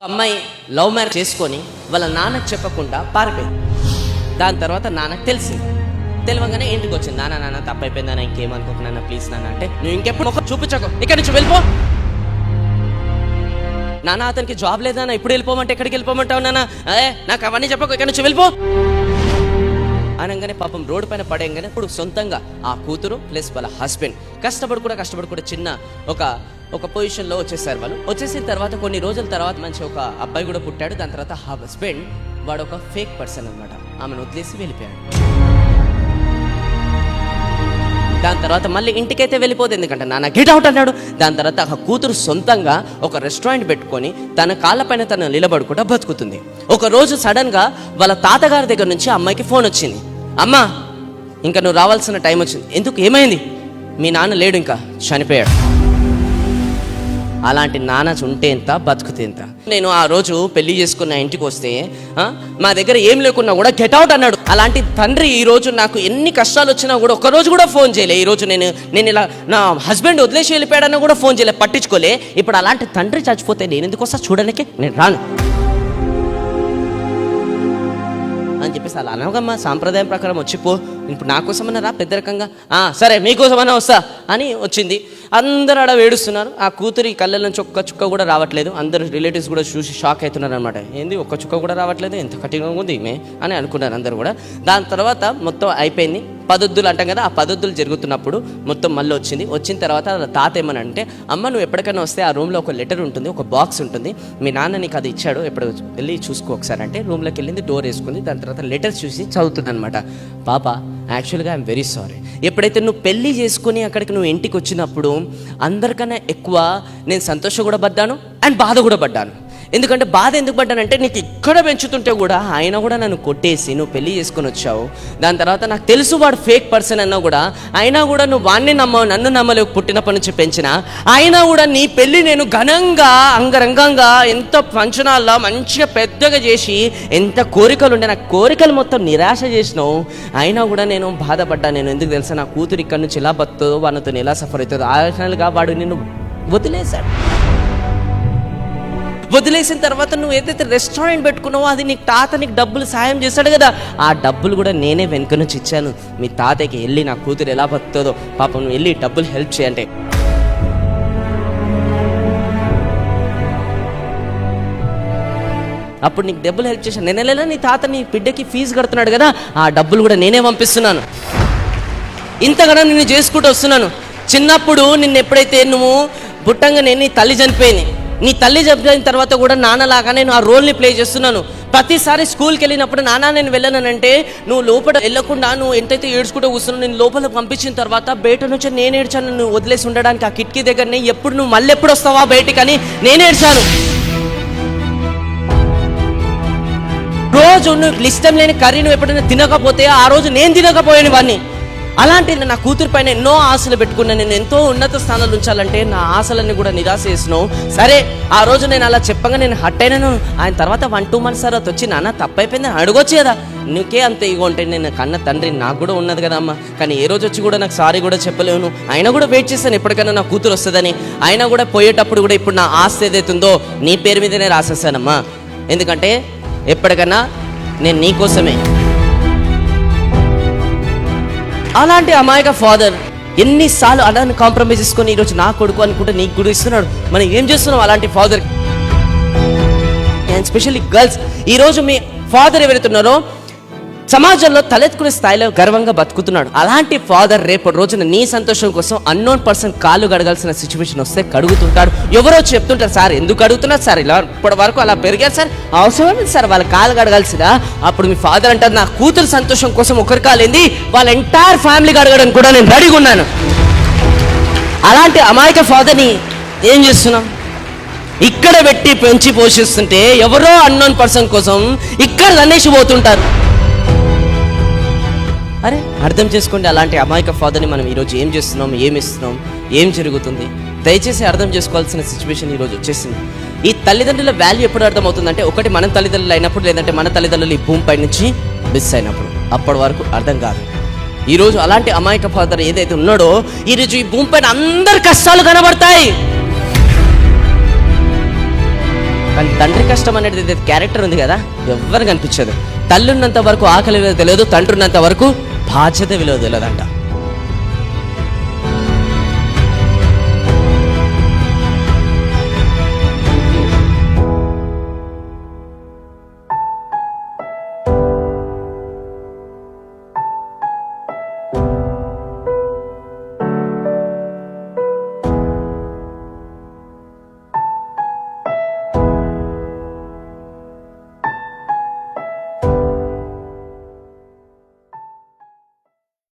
అమ్మాయి love marriage చేసుకొని వాళ్ళ నాన్నకు చెప్పకుండా పారిపోయింది. దాని తర్వాత నాన్నకు తెలిసింది. తెలియగానే ఇంటికి వచ్చింది. నాన్న తప్పైపోయింది నాన్న, ఇంకేమనుకోకున్నా ప్లీజ్ నాన్న అంటే, నువ్వు ఇంకెప్పుడు ముఖం చూపించకు, ఇక్కడి నుంచి వెళ్ళిపో. నాన్న అతనికి జాబ్ లేదా, ఇప్పుడు వెళ్ళిపోమంటే ఎక్కడికి వెళ్ళిపోమంటావు నాన్న, నాకు అవన్నీ చెప్పకు, ఇక్కడి నుంచి వెళ్ళిపో అనగానే పాపం రోడ్డు పైన పడేయంగానే ఇప్పుడు సొంతంగా ఆ కూతురు ప్లస్ వాళ్ళ హస్బెండ్ కష్టపడి కూడా చిన్న ఒక పొజిషన్లో వచ్చేసారు. వాళ్ళు వచ్చేసిన తర్వాత కొన్ని రోజుల తర్వాత మంచి ఒక అబ్బాయి కూడా పుట్టాడు. దాని తర్వాత హస్బెండ్ వాడు ఒక ఫేక్ పర్సన్ అన్నమాట, ఆమెను వదిలేసి వెళ్ళిపోయాడు. దాని తర్వాత మళ్ళీ ఇంటికైతే వెళ్ళిపోదు, ఎందుకంటే నాన్న గెట్ అవుట్ అన్నాడు. దాని తర్వాత ఆ కూతురు సొంతంగా ఒక రెస్టారెంట్ పెట్టుకొని తన కాళ్ళపైన తను నిలబడుకుంటూ బతుకుతుంది. ఒక రోజు సడన్గా వాళ్ళ తాతగారి దగ్గర నుంచి అమ్మాయికి ఫోన్ వచ్చింది. అమ్మా ఇంకా నువ్వు రావాల్సిన టైం వచ్చింది. ఎందుకు, ఏమైంది? మీ నాన్న లేడు, ఇంకా చనిపోయాడు. అలాంటి నాన్న ఉంటే ఎంత, బతుకుతే ఎంత. నేను ఆ రోజు పెళ్లి చేసుకున్న ఇంటికి వస్తే మా దగ్గర ఏం లేకున్నా కూడా గెట్ అవుట్ అన్నాడు. అలాంటి తండ్రి ఈ రోజు నాకు ఎన్ని కష్టాలు వచ్చినా కూడా ఒక్కరోజు కూడా ఫోన్ చేయలే. ఈ రోజు నేను ఇలా నా హస్బెండ్ వదిలేసి వెళ్ళిపోయాడన్నా కూడా ఫోన్ చేయలే, పట్టించుకోలే. ఇప్పుడు అలాంటి తండ్రి చచ్చిపోతే నేను ఎందుకు వస్తా చూడడానికి, నేను రాను అని చెప్పేసి అలా అనగమ్మా, సాంప్రదాయం ప్రకారం వచ్చిపో, ఇప్పుడు నా కోసమన్నా రా, పెద్ద రకంగా సరే మీకోసమన్నా వస్తా అని వచ్చింది. అందరూ ఆడ వేడుస్తున్నారు. ఆ కూతురి కళ్ళ నుంచి ఒక్క చుక్క కూడా రావట్లేదు. అందరు రిలేటివ్స్ కూడా చూసి షాక్ అవుతున్నారు అనమాట. ఏంది ఒక్క చుక్క కూడా రావట్లేదు, ఎంత కఠినంగా ఉంది ఈమె అని అనుకున్నారు అందరు కూడా. దాని తర్వాత మొత్తం అయిపోయింది. పదొద్దులు అంటాం కదా, ఆ పదొద్దులు జరుగుతున్నప్పుడు మొత్తం మళ్ళీ వచ్చిన తర్వాత తాత ఏమనంటే, అమ్మ నువ్వు ఎప్పటికైనా వస్తే ఆ రూమ్లో ఒక లెటర్ ఉంటుంది, ఒక బాక్స్ ఉంటుంది, మీ నాన్న నీకు అది ఇచ్చాడు, ఎప్పుడు వెళ్ళి చూసుకో ఒకసారి అంటే రూమ్లోకి వెళ్ళింది, డోర్ వేసుకుంది. దాని తర్వాత లెటర్ చూసి చదువుతుంది అనమాట. పాప యాక్చువల్గా ఐఎమ్ వెరీ సారీ, ఎప్పుడైతే నువ్వు పెళ్ళి చేసుకుని అక్కడికి నువ్వు ఇంటికి వచ్చినప్పుడు అందరికన్నా ఎక్కువ నేను సంతోషం కూడా పడ్డాను అండ్ బాధ కూడా పడ్డాను. ఎందుకంటే బాధ ఎందుకు పడ్డానంటే, నీకు ఇక్కడ పెంచుతుంటే కూడా ఆయన కూడా నన్ను కొట్టేసి నువ్వు పెళ్లి చేసుకొని వచ్చావు. దాని తర్వాత నాకు తెలుసు వాడు ఫేక్ పర్సన్ అన్నా కూడా, అయినా కూడా నువ్వు వాడిని నమ్మవు, నన్ను నమ్మలేవు, పుట్టినప్పటి నుంచి పెంచిన అయినా కూడా నీ పెళ్ళి నేను ఘనంగా అంగరంగంగా ఎంత ఫంక్షనాల్లో మంచిగా పెద్దగా చేసి ఎంత కోరికలు ఉండే, నా కోరికలు మొత్తం నిరాశ చేసినావు. అయినా కూడా నేను బాధపడ్డా. నేను ఎందుకు తెలుసా, నా కూతురు ఇక్కడ నుంచి ఎలా బతుందో, వాళ్ళతో ఎలా సఫర్ అవుతుందో. ఆలోచనలుగా వాడు నిన్ను వదిలేశాడు. వదిలేసిన తర్వాత నువ్వు ఏదైతే రెస్టారెంట్ పెట్టుకున్నావో అది నీకు తాత నీకు డబ్బులు సాయం చేశాడు కదా, ఆ డబ్బులు కూడా నేనే వెనుక నుంచి ఇచ్చాను. మీ తాతకి వెళ్ళి నా కూతురు ఎలా బతుందో పాపం నువ్వు వెళ్ళి డబ్బులు హెల్ప్ చేయంటే, అప్పుడు నీకు డబ్బులు హెల్ప్ చేశాను. నెల నీ తాత నీ బిడ్డకి ఫీజు కడుతున్నాడు కదా, ఆ డబ్బులు కూడా నేనే పంపిస్తున్నాను. ఇంతగానో నిన్ను చేసుకుంటూ వస్తున్నాను. చిన్నప్పుడు నిన్ను ఎప్పుడైతే నువ్వు పుట్టంగానే నీ తల్లి చనిపోయింది, నీ తల్లి చనిపోయిన తర్వాత కూడా నాన్నలాగా నేను ఆ రోల్ని ప్లే చేస్తున్నాను. ప్రతిసారి స్కూల్కి వెళ్ళినప్పుడు నాన్న నేను వెళ్ళానంటే నువ్వు లోపల వెళ్ళకుండా నువ్వు ఎంతైతే ఏడ్చుకుంటూ కూర్చున్నావు, నేను లోపల పంపించిన తర్వాత బయట నుంచి నేను ఏడ్చాను. నువ్వు వదిలేసి ఉండడానికి ఆ కిటికీ దగ్గరనే, ఎప్పుడు నువ్వు మళ్ళీ ఎప్పుడు వస్తావా బయటికి అని నేను ఏడ్చాను. రోజు నువ్వు ఇష్టం లేని కర్రీ నువ్వు ఎప్పుడైనా తినకపోతే ఆ రోజు నేను తినకపోయాను వాడిని. అలాంటి నా కూతురు పైన ఎన్నో ఆశలు పెట్టుకున్నా. నేను ఎంతో ఉన్నత స్థానాలు ఉంచాలంటే నా ఆశలన్నీ కూడా నిరాశ చేసినావు. సరే ఆ రోజు నేను అలా చెప్పగా నేను హట్ అయినాను. ఆయన తర్వాత 1-2 months తర్వాత వచ్చి నాన్న తప్పైపోయింది అని అడగొచ్చు కదా, నీకే అంత ఇగో ఉంటే నేను కన్న తండ్రి నాకు కూడా ఉన్నది కదా అమ్మ. కానీ ఏ రోజు వచ్చి కూడా నాకు సారీ కూడా చెప్పలేను. అయినా కూడా వెయిట్ చేస్తాను ఎప్పటికైనా నా కూతురు వస్తుందని. అయినా కూడా పోయేటప్పుడు కూడా ఇప్పుడు నా ఆస్తి ఏదైతుందో నీ పేరు మీదనే రాసేస్తానమ్మా, ఎందుకంటే ఎప్పటికైనా నేను నీ కోసమే. అలాంటి అమాయక ఫాదర్ ఎన్నిసార్లు అలానే కాంప్రమైజ్ చేసుకొని ఈరోజు నా కొడుకు అనుకుంటే నీకు కూడా ఇస్తున్నాడు. మనం ఏం చేస్తున్నాం అలాంటి ఫాదర్, అండ్ స్పెషల్లీ గర్ల్స్. ఈరోజు మీ ఫాదర్ ఎవరైతున్నారో సమాజంలో తలెత్తుకునే స్థాయిలో గర్వంగా బతుకుతున్నాడు. అలాంటి ఫాదర్ రేపటి రోజున నీ సంతోషం కోసం అన్నోన్ పర్సన్ కాళ్ళు కడగాల్సిన సిచ్యువేషన్ వస్తే కడుగుతుంటాడు. ఎవరో చెప్తుంటారు, సార్ ఎందుకు అడుగుతున్నారు సార్, ఇలా ఇప్పటి వరకు అలా పెరిగారు సార్, అవసరమైంది సార్ వాళ్ళ కాళ్ళు కడగాల్సిందా. అప్పుడు మీ ఫాదర్ అంటారు, నా కూతురు సంతోషం కోసం ఒకరి కాలేంది వాళ్ళ ఎంటైర్ ఫ్యామిలీ కడగడానికి కూడా నేను రెడీగా ఉన్నాను. అలాంటి అమాయక ఫాదర్ని ఏం చేస్తున్నాం, ఇక్కడ పెట్టి పెంచి పోషిస్తుంటే ఎవరో అన్నోన్ పర్సన్ కోసం ఇక్కడ అనేసిపోతుంటారు. అరే అర్థం చేసుకోండి, అలాంటి అమాయక ఫాదర్ని మనం ఈరోజు ఏం చేస్తున్నాం, ఏమి ఇస్తున్నాం, ఏం జరుగుతుంది, దయచేసి అర్థం చేసుకోవాల్సిన సిచ్యువేషన్ ఈరోజు వచ్చేసింది. ఈ తల్లిదండ్రుల వాల్యూ ఎప్పుడు అర్థమవుతుందంటే, ఒకటి మన తల్లిదండ్రులు అయినప్పుడు, లేదంటే మన తల్లిదండ్రులు ఈ భూమిపై నుంచి మిస్ అయినప్పుడు. అప్పటి వరకు అర్థం కాదు. ఈరోజు అలాంటి అమాయక ఫాదర్ ఏదైతే ఉన్నాడో ఈరోజు ఈ భూమిపైన అందరి కష్టాలు కనబడతాయి. కానీ తండ్రి కష్టం అనేది క్యారెక్టర్ ఉంది కదా, ఎవ్వరు కనిపించదు. తల్లి ఉన్నంత వరకు ఆకలి విలువ తెలియదు, తండ్రి ఉన్నంత వరకు బాధ్యత విలువ తెలియదంట.